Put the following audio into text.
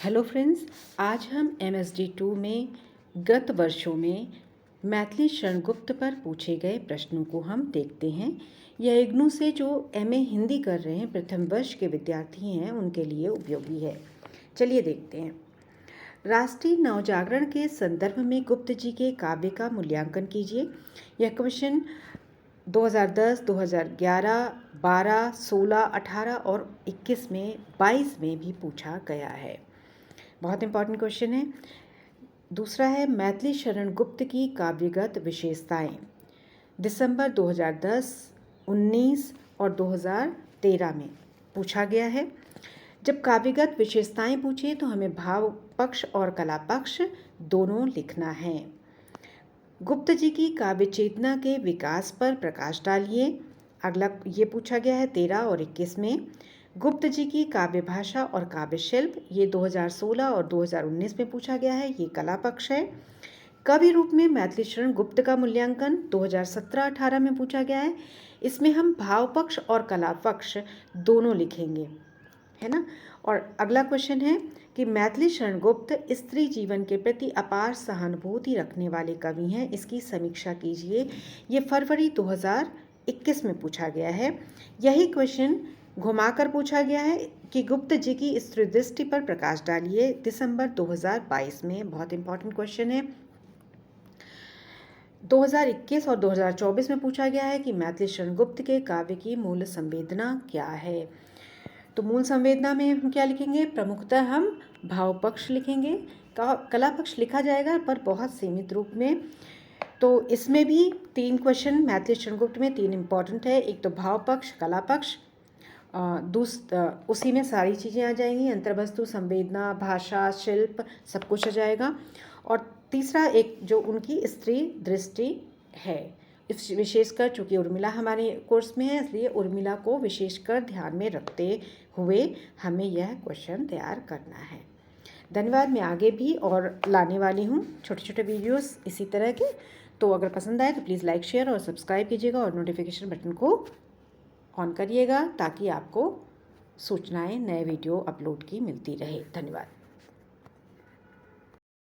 Hello friends, आज हम MSD2 में गत वर्षों में मैथिली शरण गुप्त पर पूछे गए प्रश्नों को हम देखते हैं। यह इग्नू से जो MA हिंदी कर रहे हैं, प्रथम वर्ष के विद्यार्थी हैं, उनके लिए उपयोगी है। चलिए देखते हैं। राष्ट्रीय नवजागरण के संदर्भ में गुप्त जी के काव्य का मूल्यांकन कीजिए। यह क्वेश्चन 2010, 2011, 12, 16, 18 और 21 में 22 में भी पूछा गया है। बहुत इंपॉर्टेंट क्वेश्चन है। दूसरा है मैथिली शरण गुप्त की काव्यगत विशेषताएं। दिसंबर 2010, 19 और 2013 में पूछा गया है। जब काव्यगत विशेषताएं पूछे तो हमें भाव पक्ष और कला पक्ष दोनों लिखना है। गुप्त जी की काव्य चेतना के विकास पर प्रकाश डालिए। अगला ये पूछा गया है 13 और 21 में। गुप्त जी की काव्य भाषा और काव्य शिल्प, ये 2016 और 2019 में पूछा गया है, ये कला पक्ष है। कवि रूप में मैथिली शरण गुप्त का मूल्यांकन 2017-18 में पूछा गया है। इसमें हम भाव पक्ष और कला पक्ष दोनों लिखेंगे, है ना। और अगला क्वेश्चन है कि मैथिली शरण गुप्त स्त्री जीवन के प्रति अपार सहानुभूति रखने वाले कवि हैं, इसकी समीक्षा कीजिए। ये फरवरी 2021 में पूछा गया है। यही क्वेश्चन घुमाकर पूछा गया है कि गुप्त जी की स्त्री दृष्टि पर प्रकाश डालिए, दिसंबर 2022 में। बहुत इंपॉर्टेंट क्वेश्चन है। 2021 और 2024 में पूछा गया है कि मैथिली शरण गुप्त के काव्य की मूल संवेदना क्या है। तो मूल संवेदना में हम क्या लिखेंगे? प्रमुखतः हम भाव पक्ष लिखेंगे। कला पक्ष लिखा जाएगा पर बहुत सीमित रूप में। तो इसमें भी 3 क्वेश्चन मैथिली शरण गुप्त में 3 इंपॉर्टेंट है। एक तो भाव पक्ष, कला पक्ष, उसी में सारी चीज़ें आ जाएंगी, अंतर्वस्तु, संवेदना, भाषा, शिल्प, सब कुछ आ जाएगा। और तीसरा एक जो उनकी स्त्री दृष्टि है, इस विशेषकर चूँकि उर्मिला हमारे कोर्स में है, इसलिए उर्मिला को विशेषकर ध्यान में रखते हुए हमें यह क्वेश्चन तैयार करना है। धन्यवाद। मैं आगे भी और लाने वाली हूँ छोटे छोटे वीडियोस इसी तरह के। तो अगर पसंद आए तो प्लीज़ लाइक, शेयर और सब्सक्राइब कीजिएगा और नोटिफिकेशन बटन को ऑन करिएगा ताकि आपको सूचनाएं नए वीडियो अपलोड की मिलती रहे। धन्यवाद।